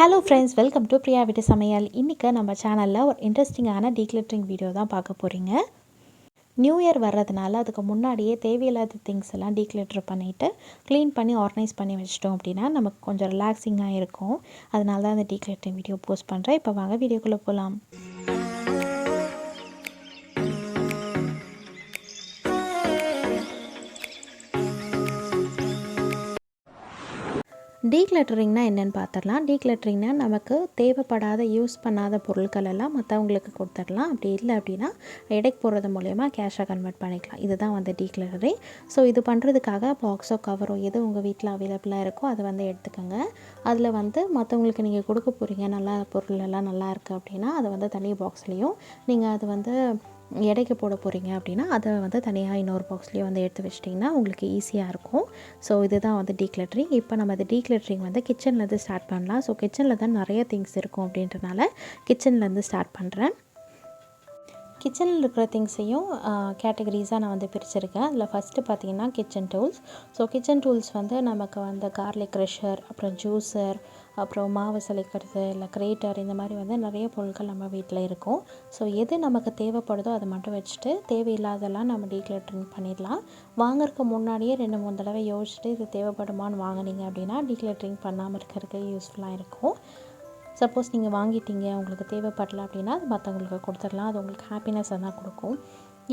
Hello friends, welcome to Priya வீட்டு சமையல். இன்றைக்கி நம்ம சேனலில் ஒரு இன்ட்ரெஸ்டிங்கான டீக்ளட்டரிங் வீடியோ தான் பார்க்க போகிறீங்க. நியூ இயர் வர்றதுனால அதுக்கு முன்னாடியே தேவையில்லாத திங்ஸ் எல்லாம் டீக்ளட்டர் பண்ணிவிட்டு க்ளீன் பண்ணி ஆர்கனைஸ் பண்ணி வச்சிட்டோம் அப்படின்னா நமக்கு கொஞ்சம் ரிலாக்ஸிங்காக இருக்கும். அதனால தான் அந்த டீக்ளட்டரிங் வீடியோ போஸ்ட் பண்ணுறேன். இப்போ வாங்க வீடியோக்குள்ளே போகலாம். டீக்ளட்டரிங்னா என்னென்னு பார்த்துடலாம். டீக்ளட்டரிங்னா நமக்கு தேவைப்படாத யூஸ் பண்ணாத பொருட்கள் எல்லாம் மற்றவங்களுக்கு கொடுத்துடலாம். அப்படி இல்லை அப்படின்னா எடைக்கு போடுறது மூலயமா கேஷாக கன்வெர்ட் பண்ணிக்கலாம். இதுதான் வந்து டீக்ளட்டரிங். ஸோ இது பண்ணுறதுக்காக பாக்ஸோ கவரோ எது உங்கள் வீட்டில் அவைலபிளாக இருக்கோ அதை வந்து எடுத்துக்கோங்க. அதில் வந்து மற்றவங்களுக்கு நீங்கள் கொடுக்க போகிறீங்க, நல்லா பொருள் எல்லாம் நல்லா இருக்குது அப்படின்னா அதை வந்து தனி பாக்ஸ்லேயும், நீங்கள் அது வந்து எடைக்கு போட போகிறீங்க அப்படின்னா அதை வந்து தனியாக இன்னொரு பாக்ஸ்லேயும் வந்து எடுத்து வச்சிட்டிங்கன்னா உங்களுக்கு ஈஸியாக இருக்கும். ஸோ இதுதான் வந்து டீக்ளட்டரிங். இப்போ நம்ம அந்த டீக்ளட்டரிங் வந்து கிச்சன்லேருந்து ஸ்டார்ட் பண்ணலாம். ஸோ கிச்சனில் தான் நிறைய திங்ஸ் இருக்கும் அப்படின்றனால கிச்சன்லேருந்து ஸ்டார்ட் பண்ணுறேன். கிச்சனில் இருக்கிற திங்ஸையும் கேட்டகரிஸாக நான் வந்து பிரிச்சுருக்கேன். அதில் ஃபஸ்ட்டு பார்த்திங்கன்னா kitchen tools. So kitchen tools வந்து நமக்கு வந்து கார்லிக் க்ரஷர், அப்புறம் ஜூஸர், அப்புறம் மாவு சலிக்கிறது, இல்லை கிரேட்டர், இந்த மாதிரி வந்து நிறைய பொருட்கள் நம்ம வீட்டில் இருக்கும். ஸோ எது நமக்கு தேவைப்படுதோ அதை மட்டும் வச்சுட்டு தேவையில்லாதெல்லாம் நம்ம டீக்ளட்டரிங் பண்ணிடலாம். வாங்குறதுக்கு முன்னாடியே 2-3 தடவை யோசிச்சுட்டு இது தேவைப்படுமான்னு வாங்கினீங்க அப்படின்னா டீக்ளட்டரிங் பண்ணாமல் இருக்கிறதுக்கு யூஸ்ஃபுல்லாக இருக்கும். சப்போஸ் நீங்கள் வாங்கிட்டீங்க, உங்களுக்கு தேவைப்படல அப்படின்னா அது மற்றவங்களுக்கு கொடுத்துடலாம். அது உங்களுக்கு ஹாப்பினஸை தான் கொடுக்கும்.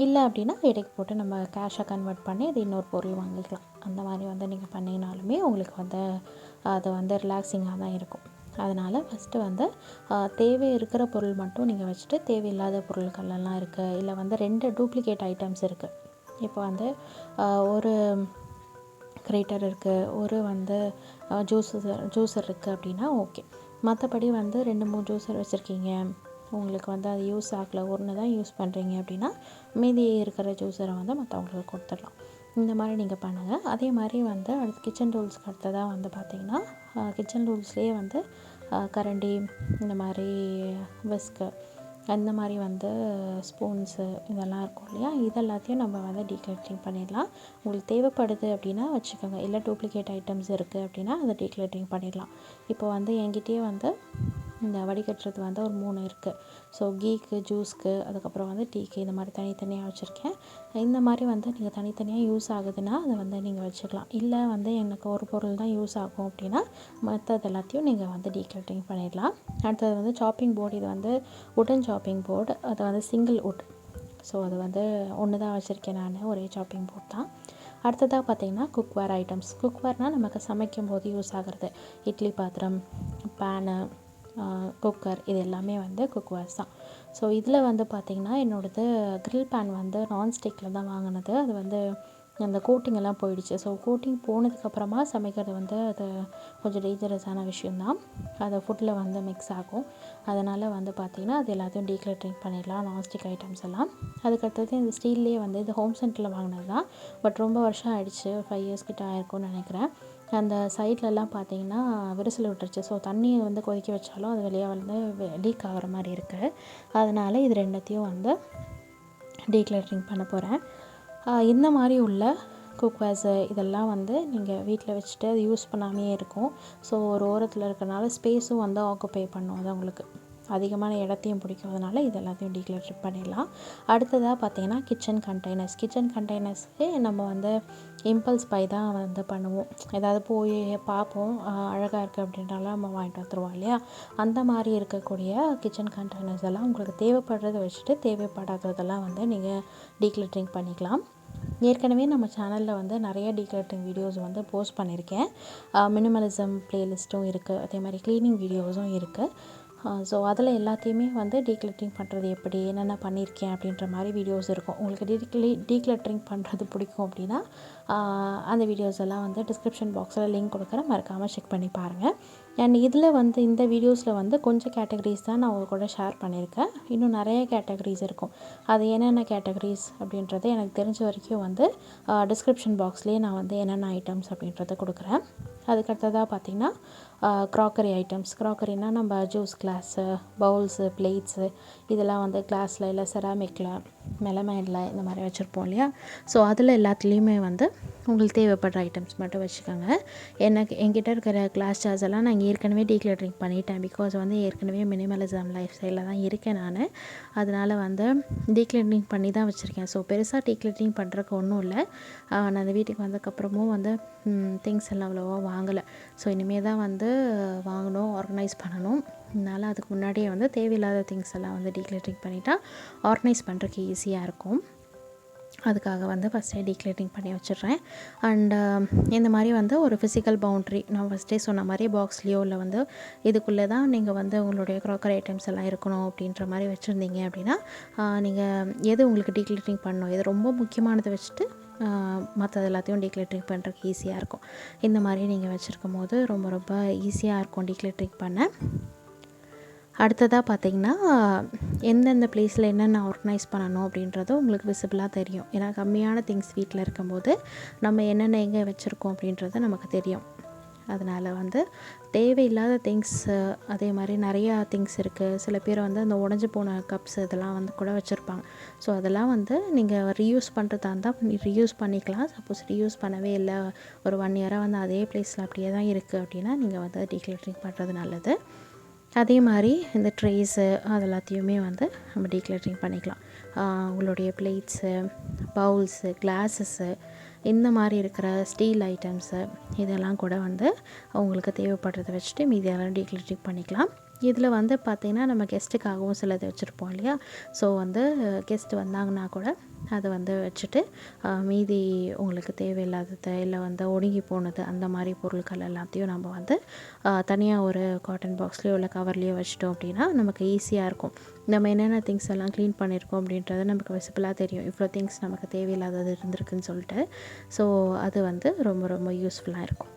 இல்லை அப்படின்னா எடைக்கு போட்டு நம்ம கேஷாக கன்வெர்ட் பண்ணி அது இன்னொரு பொருள் வாங்கிக்கலாம். அந்த மாதிரி வந்து நீங்கள் பண்ணிங்கனாலுமே உங்களுக்கு வந்து அது வந்து ரிலாக்ஸிங்காக தான் இருக்கும். அதனால் ஃபஸ்ட்டு வந்து தேவை இருக்கிற பொருள் மட்டும் நீங்கள் வச்சுட்டு தேவையில்லாத பொருட்கள் எல்லாம் இருக்குது, இல்லை வந்து 2 டூப்ளிகேட் ஐட்டம்ஸ் இருக்குது. இப்போ வந்து ஒரு கிரேட்டர் இருக்குது, ஒரு வந்து ஜூஸர் இருக்குது அப்படின்னா ஓகே. மற்றபடி வந்து 2-3 ஜூஸர் வச்சுருக்கீங்க, உங்களுக்கு வந்து அது யூஸ் ஆகலை, ஒன்று தான் யூஸ் பண்ணுறீங்க அப்படின்னா மீதி இருக்கிற ஜூஸரை வந்து மற்றவங்களுக்கு கொடுத்துடலாம். இந்த மாதிரி நீங்கள் பண்ணுங்கள். அதே மாதிரி வந்து அடுத்து கிச்சன் டூல்ஸ்க்கு அடுத்ததாக வந்து பார்த்திங்கன்னா கிச்சன் டூல்ஸ்லேயே வந்து கரண்டி, இந்த மாதிரி விஸ்கு, அந்த மாதிரி வந்து ஸ்பூன்ஸு இதெல்லாம் இருக்கும் இல்லையா, இதெல்லாத்தையும் நம்ம வந்து டீக்ளட்டரிங் பண்ணிடலாம். உங்களுக்கு தேவைப்படுது அப்படின்னா வச்சுக்கோங்க, இல்லை டூப்ளிகேட் ஐட்டம்ஸ் இருக்குது அப்படின்னா அதை டீக்ளட்டரிங் பண்ணிடலாம். இப்போ வந்து என்கிட்டயே வந்து இந்த வடிகட்டுறது வந்து ஒரு 3 இருக்குது. ஸோ கீக்கு, ஜூஸ்க்கு, அதுக்கப்புறம் வந்து டீக்கு, இந்த மாதிரி தனித்தனியாக வச்சுருக்கேன். இந்த மாதிரி வந்து நீங்கள் தனித்தனியாக யூஸ் ஆகுதுன்னா அதை வந்து நீங்கள் வச்சுக்கலாம். இல்லை வந்து எனக்கு ஒரு பொருள் தான் யூஸ் ஆகும் அப்படின்னா மற்றது எல்லாத்தையும் நீங்கள் வந்து டீக்ளட்டரிங் பண்ணிடலாம். அடுத்தது வந்து சாப்பிங் போர்டு. இது வந்து உடன் சாப்பிங் போர்டு. அது வந்து சிங்கிள் உட். ஸோ அது வந்து ஒன்று தான் வச்சுருக்கேன் நான், ஒரே சாப்பிங் போர்டு தான். அடுத்ததாக பார்த்திங்கன்னா குக்வேர் ஐட்டம்ஸ். குக்வேர்னால் நமக்கு சமைக்கும் போது யூஸ் ஆகிறது. இட்லி பாத்திரம், பேனு, குக்கர், இது எல்லாமே வந்து குக்வேர்ஸ் தான். ஸோ இதில் வந்து பார்த்திங்கன்னா என்னோடது க்ரில் பேன் வந்து நான்ஸ்டிக்கில் தான் வாங்கினது. அது வந்து அந்த கோட்டிங் எல்லாம் போயிடுச்சு. ஸோ கோட்டிங் போனதுக்கப்புறமா சமைக்கிறது வந்து அது கொஞ்சம் டேஞ்சரஸான விஷயந்தான். அது ஃபுட்டில் வந்து மிக்ஸ் ஆகும். அதனால் வந்து பார்த்திங்கன்னா அது எல்லாத்தையும் டீக்ளட்டரிங் பண்ணிடலாம், நான்ஸ்டிக் ஐட்டம்ஸ் எல்லாம். அதுக்கடுத்தது இந்த ஸ்டீல்லே வந்து இது ஹோம் சென்டரில் வாங்கினது தான். பட் ரொம்ப வருஷம் ஆகிடுச்சு, 5 இயர்ஸ் கிட்ட ஆயிருக்கும்னு நினைக்கிறேன். அந்த சைட்லலாம் பார்த்திங்கன்னா விரிசல் விட்டுருச்சு. ஸோ தண்ணியை வந்து கொதிக்க வச்சாலும் அது வெளியே வந்து லீக் ஆகிற மாதிரி இருக்குது. அதனால் இது 2த்தையும் வந்து டீக்ளட்டரிங் பண்ண போகிறேன். இந்த மாதிரி உள்ள குக்வேர்ஸு இதெல்லாம் வந்து நீங்கள் வீட்டில் வச்சுட்டு அது யூஸ் பண்ணாமையே இருக்கும். ஸோ ஒரு ஓரத்தில் இருக்கிறனால ஸ்பேஸும் வந்து ஆக்குப்பை பண்ணும், அது உங்களுக்கு அதிகமான இடத்தையும் பிடிக்கும். அதனால் இது எல்லாத்தையும் டீக்ளட்டர் பண்ணிடலாம். அடுத்ததாக பார்த்திங்கன்னா கிச்சன் கண்டெய்னர்ஸ். கிச்சன் கண்டெய்னர்ஸ்க்கு நம்ம வந்து இம்பல்ஸ் பை தான் வந்து பண்ணுவோம். ஏதாவது போய் பார்ப்போம், அழகாக இருக்குது அப்படின்றால நம்ம வாங்கிட்டு வந்துடுவோம் இல்லையா. அந்த மாதிரி இருக்கக்கூடிய கிச்சன் கண்டெய்னர்ஸ் எல்லாம் உங்களுக்கு தேவைப்படுறத வச்சுட்டு தேவைப்படாததெல்லாம் வந்து நீங்கள் டீக்ளட்டரிங் பண்ணிக்கலாம். ஏற்கனவே நம்ம சேனலில் வந்து நிறைய டீக்ளட்டரிங் வீடியோஸ் வந்து போஸ்ட் பண்ணியிருக்கேன். மினிமலிசம் ப்ளேலிஸ்ட்டும் இருக்குது, அதே மாதிரி க்ளீனிங் வீடியோஸும் இருக்குது. ஸோ அதில் எல்லாத்தையுமே வந்து டீக்ளட்டரிங் பண்ணுறது எப்படி, என்னென்ன பண்ணியிருக்கேன் அப்படின்ற மாதிரி வீடியோஸ் இருக்கும். உங்களுக்கு டீக்ளட்டரிங் பண்ணுறது பிடிக்கும் அப்படின்னா அந்த வீடியோஸ் எல்லாம் வந்து டிஸ்கிரிப்ஷன் பாக்ஸில் லிங்க் கொடுக்குறேன், மறக்காமல் செக் பண்ணி பாருங்கள். அண்ட் இதில் வந்து இந்த வீடியோஸில் வந்து கொஞ்சம் கேட்டகரிஸ் தான் நான் உங்க கூட ஷேர் பண்ணியிருக்கேன். இன்னும் நிறைய கேட்டகரிஸ் இருக்கும். அது என்னென்ன கேட்டகரிஸ் அப்படின்றது எனக்கு தெரிஞ்ச வரைக்கும் வந்து டிஸ்கிரிப்ஷன் பாக்ஸ்லேயே நான் வந்து என்னென்ன ஐட்டம்ஸ் அப்படின்றத கொடுக்குறேன். அதுக்கடுத்ததாக பார்த்திங்கன்னா க்ராக்கரி ஐட்டம்ஸ். க்ராக்கரினால் நம்ம ஜூஸ் கிளாஸு, பவுல்ஸு, பிளேட்ஸு, இதெல்லாம் வந்து கிளாஸில் இல்லை செராமிக்கில் மெலமைனில் இந்த மாதிரி வச்சுருப்போம் இல்லையா. ஸோ அதில் எல்லாத்துலேயுமே வந்து உங்களுக்கு தேவைப்படுற ஐட்டம்ஸ் மட்டும் வச்சுக்கோங்க. என்கிட்ட இருக்கிற கிளாஸ் ஜார்ஸ் எல்லாம் நான் ஏற்கனவே டீக்ளட்டரிங் பண்ணிட்டேன். பிகாஸ் வந்து ஏற்கனவே மினிமலிசம் லைஃப் ஸ்டைலில் தான் இருக்கேன் நான். அதனால் வந்து டீக்ளட்டரிங் பண்ணி தான் வச்சுருக்கேன். ஸோ பெருசாக டீக்ளட்டரிங் பண்ணுறதுக்கு ஒன்றும் இல்லை. நான் அந்த வீட்டுக்கு வந்ததுக்கப்புறமும் வந்து திங்ஸ் எல்லாம் அவ்வளோவா வாங்கலை. ஸோ இனிமேல் தான் வந்து வாங்கணும், ஆர்கனைஸ் பண்ணணும். அதனால் அதுக்கு முன்னாடியே வந்து தேவையில்லாத திங்ஸ் எல்லாம் வந்து டீக்ளட்டரிங் பண்ணிட்டா ஆர்கனைஸ் பண்ணுறதுக்கு ஈஸியாக இருக்கும். அதுக்காக வந்து ஃபஸ்ட்டே டீக்ளட்டரிங் பண்ணி வச்சிடுறேன். அண்டு இந்த மாதிரி வந்து ஒரு ஃபிசிக்கல் பவுண்ட்ரி நான் ஃபஸ்ட்டே சொன்ன மாதிரி பாக்ஸ்லேயோ இல்லை வந்து இதுக்குள்ளே தான் நீங்கள் வந்து உங்களுடைய க்ராக்கரி ஐட்டம்ஸ் எல்லாம் இருக்கணும் அப்படின்ற மாதிரி வச்சுருந்தீங்க அப்படின்னா நீங்கள் எது உங்களுக்கு டீக்ளட்டரிங் பண்ணணும், எது ரொம்ப முக்கியமானதை வச்சுட்டு மற்றது எல்லாத்தையும் டீக்ளட்டரிங் பண்ணுறதுக்கு ஈஸியாக இருக்கும். இந்த மாதிரி நீங்கள் வச்சுருக்கும் போது ரொம்ப ரொம்ப ஈஸியாக இருக்கும் டீக்ளட்டரிங் பண்ண. அடுத்ததாக பார்த்திங்கன்னா எந்தெந்த ப்ளேஸில் என்னென்ன ஆர்கனைஸ் பண்ணணும் அப்படின்றது உங்களுக்கு விசிபிளாக தெரியும். ஏன்னா கம்மியான திங்ஸ் வீட்டில் இருக்கும்போது நம்ம என்னென்ன எங்கே வச்சுருக்கோம் அப்படின்றது நமக்கு தெரியும். அதனால் வந்து தேவையில்லாத திங்ஸ், அதே மாதிரி நிறையா திங்ஸ் இருக்குது. சில பேர் வந்து அந்த உடஞ்சி போன கப்ஸ் இதெல்லாம் வந்து கூட வச்சுருப்பாங்க. ஸோ அதெல்லாம் வந்து நீங்கள் ரீயூஸ் பண்ணுறதா இருந்தால் ரீயூஸ் பண்ணிக்கலாம். சப்போஸ் ரீயூஸ் பண்ணவே இல்லை, ஒரு 1 இயராக வந்து அதே ப்ளேஸில் அப்படியே தான் இருக்குது அப்படின்னா நீங்கள் வந்து டீக்ளட்டரிங் பண்ணுறது நல்லது. அதே மாதிரி இந்த ட்ரேஸு அது எல்லாத்தையுமே வந்து நம்ம டீக்ளட்டரிங் பண்ணிக்கலாம். உங்களுடைய பிளேட்ஸு, பவுல்ஸு, கிளாஸஸ்ஸு, இந்த மாதிரி இருக்கிற ஸ்டீல் ஐட்டம்ஸு இதெல்லாம் கூட வந்து உங்களுக்கு தேவைப்படுறத வச்சுட்டு மீதியெல்லாம் டீக்ளட்டரிங் பண்ணிக்கலாம். இதில் வந்து பார்த்திங்கன்னா நம்ம கெஸ்ட்டுக்காகவும் சிலது வச்சுருப்போம் இல்லையா. ஸோ வந்து கெஸ்ட் வந்தாங்கன்னா கூட அதை வந்து வச்சுட்டு மீதி உங்களுக்கு தேவையில்லாதது இல்லை வந்து ஒடுங்கி போனது அந்த மாதிரி பொருட்கள் எல்லாத்தையும் நம்ம வந்து தனியாக ஒரு காட்டன் பாக்ஸ்லேயோ இல்லை கவர்லேயோ வச்சிட்டோம் அப்படின்னா நமக்கு ஈஸியாக இருக்கும். நம்ம என்னென்ன திங்ஸ் எல்லாம் க்ளீன் பண்ணியிருக்கோம் அப்படின்றது நமக்கு விசிபிளாக தெரியும். இவ்வளோ திங்ஸ் நமக்கு தேவையில்லாதது இருந்திருக்குன்னு சொல்லிட்டு. ஸோ அது வந்து ரொம்ப ரொம்ப யூஸ்ஃபுல்லாக இருக்கும்.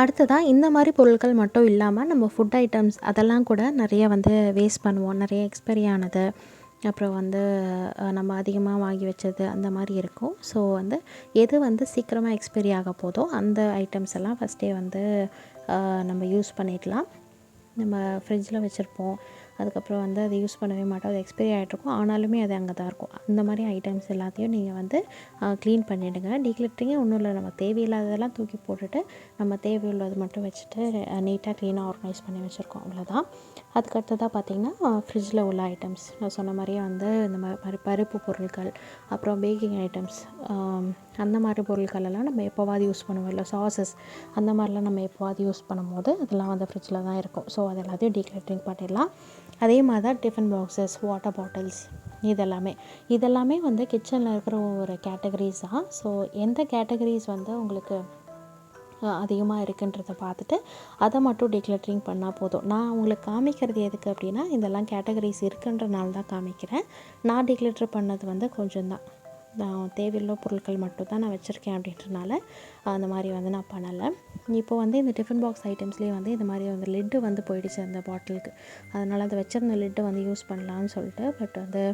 அடுத்ததாக இந்த மாதிரி பொருட்கள் மட்டும் இல்லாமல் நம்ம ஃபுட் ஐட்டம்ஸ் அதெல்லாம் கூட நிறைய வந்து வேஸ்ட் பண்ணுவோம். நிறைய எக்ஸ்பைரி ஆனது, அப்புறம் வந்து நம்ம அதிகமாக வாங்கி வச்சது அந்த மாதிரி இருக்கும். ஸோ வந்து எது வந்து சீக்கிரமாக எக்ஸ்பைரி ஆக போதோ அந்த ஐட்டம்ஸ் எல்லாம் ஃபஸ்ட்டே வந்து நம்ம யூஸ் பண்ணிடலாம். நம்ம ஃப்ரிட்ஜில் வச்சுருப்போம், அதுக்கப்புறம் வந்து அதை யூஸ் பண்ணவே மாட்டோம், அது எக்ஸ்பைரி ஆகிட்ருக்கும், ஆனாலுமே அது அங்கே தான் இருக்கும். அந்த மாதிரி ஐட்டம்ஸ் எல்லாத்தையும் நீங்கள் வந்து க்ளீன் பண்ணிவிடுங்க. டீக்ளட்டரிங்கே ஒன்றும் இல்லை, நம்ம தேவையில்லாததெல்லாம் தூக்கி போட்டுட்டு நம்ம தேவையுள்ளது மட்டும் வச்சுட்டு நீட்டாக க்ளீனாக ஆர்கனைஸ் பண்ணி வச்சுருக்கோம், அவ்வளோதான். அதுக்கடுத்ததாக பார்த்திங்கன்னா ஃப்ரிட்ஜில் உள்ள ஐட்டம்ஸ் நான் சொன்ன மாதிரியே வந்து இந்த மாதிரி பருப்பு பொருட்கள், அப்புறம் பேக்கிங் ஐட்டம்ஸ், அந்த மாதிரி பொருட்கள் எல்லாம் நம்ம எப்போவாது யூஸ் பண்ணுவோம். இல்லை சாஸஸ் அந்த மாதிரிலாம் நம்ம எப்போவாது யூஸ் பண்ணும்போது அதெல்லாம் வந்து ஃப்ரிட்ஜில் தான் இருக்கும். ஸோ அது எல்லாத்தையும் டீக்ளட்டரிங் பண்ணிடலாம். அதே மாதிரி தான் டிஃபன் பாக்ஸஸ், வாட்டர் பாட்டில்ஸ் இதெல்லாமே வந்து கிச்சனில் இருக்கிற ஒரு கேட்டகரிஸ் தான். ஸோ எந்த கேட்டகரிஸ் வந்து உங்களுக்கு அதிகமாக இருக்குன்றதை பார்த்துட்டு அதை மட்டும் டீக்ளட்டரிங் பண்ணால் போதும். நான் உங்களுக்கு காமிக்கிறது எதுக்கு அப்படின்னா இதெல்லாம் கேட்டகரிஸ் இருக்குன்றனால தான் காமிக்கிறேன். நான் டீக்ளட்டர் பண்ணது வந்து கொஞ்சம் தான், நான் தேவையுள்ள பொருட்கள் மட்டும் தான் நான் வச்சுருக்கேன் அப்படின்றனால அந்த மாதிரி வந்து நான் பண்ணலை. இப்போ வந்து இந்த டிஃபன் பாக்ஸ் ஐட்டம்ஸ்லேயே வந்து இந்த மாதிரி வந்து லிட்டு வந்து போயிடுச்சு அந்த பாட்டிலுக்கு. அதனால் அதை வச்சுருந்த லிட்டு வந்து யூஸ் பண்ணலான்னு சொல்லிட்டு, பட் வந்து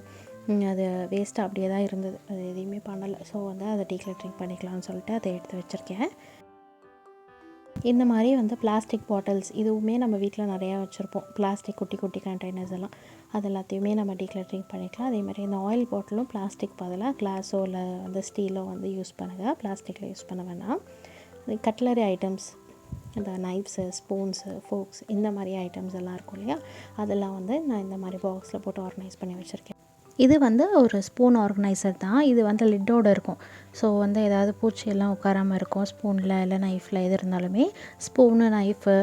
அது வேஸ்ட்டாக அப்படியே தான் இருந்தது, அது எதையுமே பண்ணலை. ஸோ வந்து அதை டீக்ளட்டரிங் பண்ணிக்கலாம்னு சொல்லிட்டு அதை எடுத்து வச்சுருக்கேன். இந்த மாதிரி வந்து பிளாஸ்டிக் பாட்டில்ஸ் இதுவுமே நம்ம வீட்டில் நிறையா வச்சுருப்போம். பிளாஸ்டிக் குட்டி குட்டி கண்டெய்னர்ஸ் எல்லாம் அது எல்லாத்தையுமே நம்ம டீக்ளட்டரிங் பண்ணிக்கலாம். அதே மாதிரி இந்த ஆயில் பாட்டிலும் பிளாஸ்டிக் பதிலாக கிளாஸோ இல்லை வந்து ஸ்டீலோ வந்து யூஸ் பண்ணுங்கள், பிளாஸ்டிக்கில் யூஸ் பண்ண வேணாம். கட்லரி ஐட்டம்ஸ், இந்த நைஃப்ஸு, ஸ்பூன்ஸு, ஃபோக்ஸ் இந்த மாதிரி ஐட்டம்ஸ் எல்லாம் இருக்கும் இல்லையா, அதெல்லாம் வந்து நான் இந்த மாதிரி பாக்ஸில் போட்டு ஆர்கனைஸ் பண்ணி வச்சுருக்கேன். இது வந்து ஒரு ஸ்பூன் ஆர்கனைசர் தான். இது வந்து லிட்டோடு இருக்கும். ஸோ வந்து ஏதாவது பூச்சியெல்லாம் உட்காராமல் இருக்கும் ஸ்பூனில் இல்லை நைஃப்பில் எது இருந்தாலுமே. ஸ்பூனு, நைஃபு,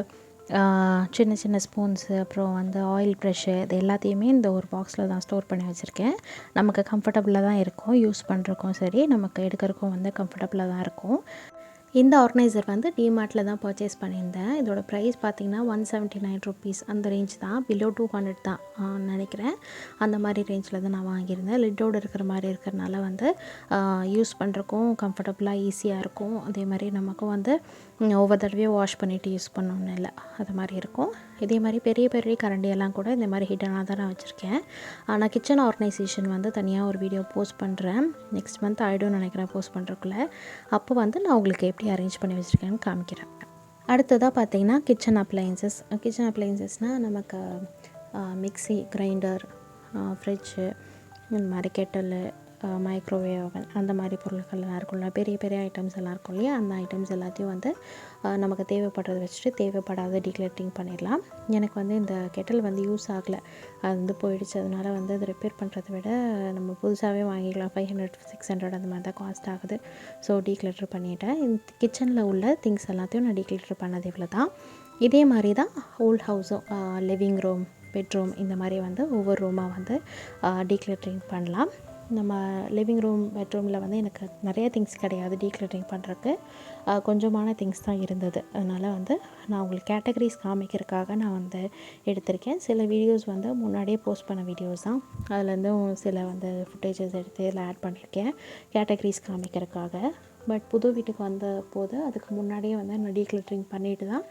சின்ன சின்ன ஸ்பூன்ஸு, அப்புறம் வந்து ஆயில் ப்ரஷ்ஷு இது எல்லாத்தையுமே இந்த ஒரு பாக்ஸில் தான் ஸ்டோர் பண்ணி வச்சுருக்கேன். நமக்கு கம்ஃபர்டபுளாக தான் இருக்கும், யூஸ் பண்ணுறக்கும் சரி, நமக்கு எடுக்கிறக்கும் வந்து கம்ஃபர்டபுளாக தான் இருக்கும். இந்த ஆர்கனைசர் வந்து டிமார்ட்டில் தான் பர்ச்சேஸ் பண்ணியிருந்தேன். இதோட ப்ரைஸ் பார்த்திங்கன்னா 179 ருபீஸ் அந்த ரேஞ்ச் தான், பிலோ 200 தான் நினைக்கிறேன். அந்த மாதிரி ரேஞ்சில் தான் நான் வாங்கியிருந்தேன். லிட்டோடு இருக்கிற மாதிரி இருக்கிறனால வந்து யூஸ் பண்ணுறக்கும் கம்ஃபர்டபுளாக ஈஸியாக இருக்கும். அதே மாதிரி நமக்கும் வந்து ஒவ்வொரு தடவையும் வாஷ் பண்ணிவிட்டு யூஸ் பண்ணணுன்னு இல்லை, அது மாதிரி இருக்கும். இதே மாதிரி பெரிய பெரிய கரண்டியெல்லாம் கூட இந்த மாதிரி ஹிடனாக தான் நான் வச்சுருக்கேன். நான் கிச்சன் ஆர்கனைசேஷன் வந்து தனியாக ஒரு வீடியோ போஸ்ட் பண்ணுறேன், நெக்ஸ்ட் மந்த் ஆகிடும்னு நினைக்கிறேன் போஸ்ட் பண்ணுறக்குள்ள. அப்போ வந்து நான் உங்களுக்கு எப்படி அரேஞ்ச் பண்ணி வச்சுருக்கேன்னு காமிக்கிறேன். அடுத்ததாக பார்த்திங்கன்னா கிச்சன் அப்ளையன்சஸ்னால் நமக்கு மிக்ஸி, கிரைண்டர், ஃப்ரிட்ஜு, இந்த மாதிரி கெட்டலு, மைக்ரோவேவ் ஓவன் அந்த மாதிரி பொருட்கள்லாம் இருக்கும்ல, பெரிய பெரிய ஐட்டம்ஸ் எல்லாம் இருக்கும் இல்லையா, அந்த ஐட்டம்ஸ் எல்லாத்தையும் வந்து நமக்கு தேவைப்படுறத வச்சுட்டு தேவைப்படாத டீக்ளட்டரிங் பண்ணிடலாம். எனக்கு வந்து இந்த கெட்டில் வந்து யூஸ் ஆகலை, அது வந்து போயிடுச்சு. அதனால் வந்து அது ரிப்பேர் பண்ணுறத விட நம்ம புதுசாகவே வாங்கிக்கலாம். 500-600 அந்த மாதிரி தான் காஸ்ட் ஆகுது. ஸோ டீக்ளட்டர் பண்ணிவிட்டேன். இந்த கிச்சனில் உள்ள திங்ஸ் எல்லாத்தையும் நான் டீக்ளட்டர் பண்ணது இவ்வளோ தான். இதே மாதிரி தான் ஹோல் ஹவுஸும், லிவிங் ரூம், பெட்ரூம் இந்த மாதிரி வந்து ஒவ்வொரு ரூமாக வந்து டீக்ளட்டரிங் பண்ணலாம். நம்ம லிவிங் ரூம், பெட்ரூமில் வந்து எனக்கு நிறைய திங்ஸ் கிடையாது டீக்ளட்டரிங் பண்ணுறதுக்கு, கொஞ்சமான திங்ஸ் தான் இருந்தது. அதனால் வந்து நான் உங்களுக்கு கேட்டகரிஸ் காமிக்கிறதுக்காக நான் வந்து எடுத்திருக்கேன். சில வீடியோஸ் வந்து முன்னாடியே போஸ்ட் பண்ண வீடியோஸ் தான், அதுலேருந்தும் சில வந்து ஃபுட்டேஜஸ் எடுத்து இதில் ஆட் பண்ணியிருக்கேன் கேட்டகரிஸ் காமிக்கிறதுக்காக. பட் புது வீட்டுக்கு வந்த போது அதுக்கு முன்னாடியே வந்து நான் டீக்ளட்டரிங் பண்ணிட்டு தான்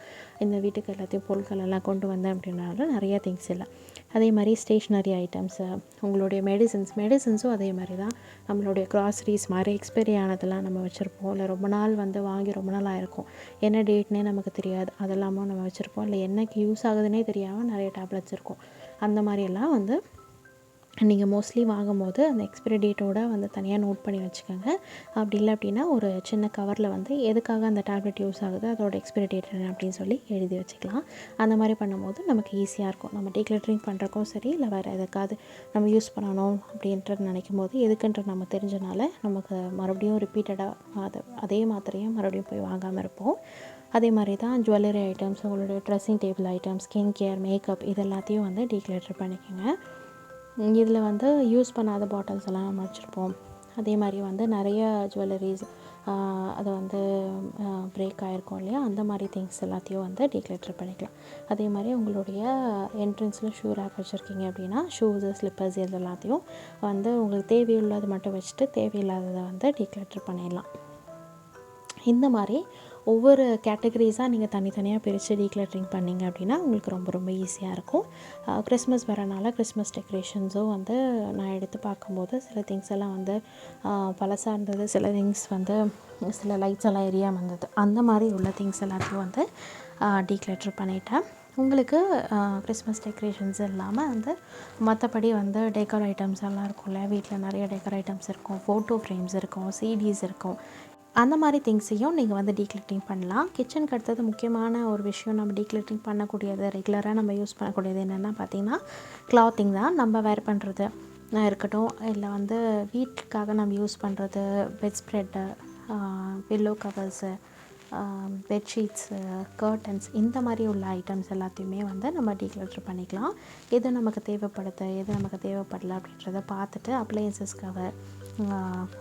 இந்த வீட்டுக்கு எல்லாத்தையும் பொருட்கள் எல்லாம் கொண்டு வந்தேன். அப்படின்னால நிறையா திங்ஸ் இல்லை. அதே மாதிரி ஸ்டேஷ்னரி ஐட்டம்ஸு, உங்களுடைய மெடிசன்ஸும் அதே மாதிரி தான். நம்மளுடைய க்ராசரிஸ் மாதிரி எக்ஸ்பைரி ஆனதெல்லாம் நம்ம வச்சுருப்போம், இல்லை ரொம்ப நாள் வந்து வாங்கி ரொம்ப நாள் ஆகிருக்கும், என்ன டேட்னே நமக்கு தெரியாது, அதெல்லாமும் நம்ம வச்சுருப்போம். இல்லை என்னைக்கு யூஸ் ஆகுதுன்னே தெரியாமல் நிறைய டேப்லெட்ஸ் இருக்கும். அந்த மாதிரியெல்லாம் வந்து நீங்கள் மோஸ்ட்லி வாங்கும்போது அந்த எக்ஸ்பிரி டேட்டோடு வந்து தனியாக நோட் பண்ணி வச்சுக்கோங்க. அப்படி இல்லை அப்படின்னா ஒரு சின்ன கவரில் வந்து எதுக்காக அந்த டேப்லெட் யூஸ் ஆகுது, அதோட எக்ஸ்பிரி டேட் என்ன அப்படின்னு சொல்லி எழுதி வச்சுக்கலாம். அந்த மாதிரி பண்ணும்போது நமக்கு ஈஸியாக இருக்கும். நம்ம டீக்ளட்டரிங் பண்ணுறக்கும் சரி, இல்லை வேறு எதுக்காவது நம்ம யூஸ் பண்ணணும் அப்படின்றது நினைக்கும் போது எதுக்குன்றது நம்ம தெரிஞ்சனால நமக்கு மறுபடியும் ரிப்பீட்டடாக அதே மாத்திரையும் மறுபடியும் போய் வாங்காமல் இருப்போம். அதே மாதிரி தான் ஜுவல்லரி ஐட்டம்ஸ், உங்களுடைய dressing table items, skin care, makeup இது எல்லாத்தையும் வந்து டீக்ளட்டர் பண்ணிக்கோங்க. இதில் வந்து யூஸ் பண்ணாத பாட்டில்ஸ் எல்லாம் நம்ம வச்சுருப்போம். அதே மாதிரி வந்து நிறைய ஜுவல்லரிஸ் அது வந்து பிரேக் ஆகிருக்கும் இல்லையா, அந்த மாதிரி திங்ஸ் எல்லாத்தையும் வந்து டீக்ளட்டர் பண்ணிக்கலாம். அதே மாதிரி உங்களுடைய என்ட்ரன்ஸில் ஷூ ரேக் வச்சுருக்கீங்க அப்படின்னா ஷூஸு, ஸ்லிப்பர்ஸ் இது எல்லாத்தையும் வந்து உங்களுக்கு தேவையுள்ளது மட்டும் வச்சுட்டு தேவையில்லாததை வந்து டீக்ளட்டர் பண்ணிடலாம். இந்த மாதிரி ஒவ்வொரு கேட்டகரிஸாக நீங்கள் தனித்தனியாக பிரித்து டீக்ளட்டரிங் பண்ணிங்க அப்படின்னா உங்களுக்கு ரொம்ப ரொம்ப ஈஸியாக இருக்கும். கிறிஸ்மஸ் வரனால கிறிஸ்மஸ் டெக்கரேஷன்ஸும் வந்து நான் எடுத்து பார்க்கும்போது சில திங்ஸ் எல்லாம் வந்து பழசாக இருந்தது, சில திங்ஸ் வந்து சில லைட்ஸ் எல்லாம் எரியாமல் இருந்தது. அந்த மாதிரி உள்ள திங்ஸ் எல்லாத்தையும் வந்து டீக்ளட்டர் பண்ணிட்டேன். உங்களுக்கு கிறிஸ்மஸ் டெக்கரேஷன்ஸ் இல்லாமல் வந்து மற்றபடி வந்து டெக்கர் ஐட்டம்ஸ் எல்லாம் இருக்கும்ல, வீட்டில் நிறைய டெக்கர் ஐட்டம்ஸ் இருக்கும், ஃபோட்டோ ஃப்ரேம்ஸ் இருக்கும், சிடிஸ் இருக்கும், அந்த மாதிரி திங்ஸையும் நீங்கள் வந்து டீக்ளட்டரிங் பண்ணலாம். கிச்சனுக்கு அடுத்தது முக்கியமான ஒரு விஷயம் நம்ம டீக்ளட்டரிங் பண்ணக்கூடியது, ரெகுலராக நம்ம யூஸ் பண்ணக்கூடியது என்னென்னா பார்த்திங்கன்னா கிளாத்திங் தான். நம்ம வேர் பண்ணுறது இருக்கட்டும், இல்லை வந்து வீட்டுக்காக நம்ம யூஸ் பண்ணுறது bed spread, pillow covers, bedsheets, curtains இந்த மாதிரி உள்ள ஐட்டம்ஸ் எல்லாத்தையுமே வந்து நம்ம டீக்ளட்டர் பண்ணிக்கலாம். எது நமக்கு தேவைப்படுது, எது நமக்கு தேவைப்படலை அப்படின்றத பார்த்துட்டு அப்ளையன்சஸ் கவர்,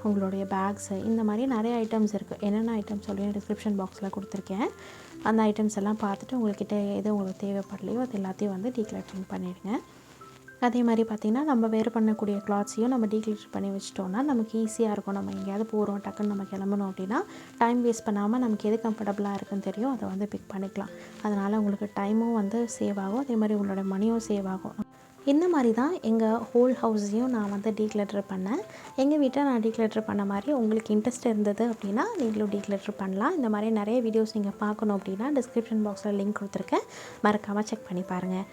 உங்களுடைய பேக்ஸு இந்த மாதிரி நிறைய ஐட்டம்ஸ் இருக்குது. என்னென்ன ஐட்டம்ஸ் சொல்லி டிஸ்கிரிப்ஷன் பாக்ஸில் கொடுத்துருக்கேன். அந்த ஐட்டம்ஸ் எல்லாம் பார்த்துட்டு உங்கள்கிட்ட எது உங்களுக்கு தேவைப்படலையோ அது எல்லாத்தையும் வந்து டீக்ளட்டரிங் பண்ணிவிடுங்க. அதே மாதிரி பார்த்திங்கன்னா நம்ம வேர் பண்ணக்கூடிய கிளாத்ஸையும் நம்ம டீக்ளட்டர் பண்ணி வச்சிட்டோன்னா நமக்கு ஈஸியாக இருக்கும். நம்ம எங்கேயாவது போகிறோம், டக்குன்னு நம்ம கிளம்பணும் அப்படின்னா டைம் வேஸ்ட் பண்ணாமல் நமக்கு எது கம்ஃபர்டபுளாக இருக்குன்னு தெரியும், அதை வந்து பிக் பண்ணிக்கலாம். அதனால் உங்களுக்கு டைமும் வந்து சேவ் ஆகும், அதே மாதிரி உங்களோட மணியும் சேவ் ஆகும். இந்த மாதிரி தான் எங்கள் ஹோல் ஹவுஸையும் நான் வந்து டீக்ளட்டர் பண்ணேன். எங்கள் வீட்டை நான் டீக்ளட்டர் பண்ண மாதிரி உங்களுக்கு இன்ட்ரெஸ்ட் இருந்தது அப்படின்னா நீங்களும் டீக்ளட்டர் பண்ணலாம். இந்த மாதிரி நிறைய வீடியோஸ் நீங்கள் பார்க்கணும் அப்படின்னா டிஸ்கிரிப்ஷன் பாக்ஸில் லிங்க் கொடுத்துருக்கேன், மறக்காமல் செக் பண்ணி பாருங்கள்.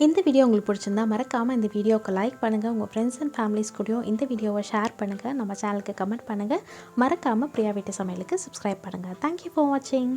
இந்த வீடியோ உங்களுக்கு பிடிச்சிருந்தா மறக்காமல் இந்த வீடியோவுக்கு லைக் பண்ணுங்கள். உங்கள் ஃப்ரெண்ட்ஸ் அண்ட் ஃபேமிலிஸ் கூடயும் இந்த வீடியோவை ஷேர் பண்ணுங்கள். நம்ம சேனலுக்கு கமெண்ட் பண்ணுங்கள். மறக்காமல் பிரியா வீட்டு சமையலுக்கு சப்ஸ்கிரைப் பண்ணுங்கள். தேங்க்யூ ஃபார் வாட்சிங்.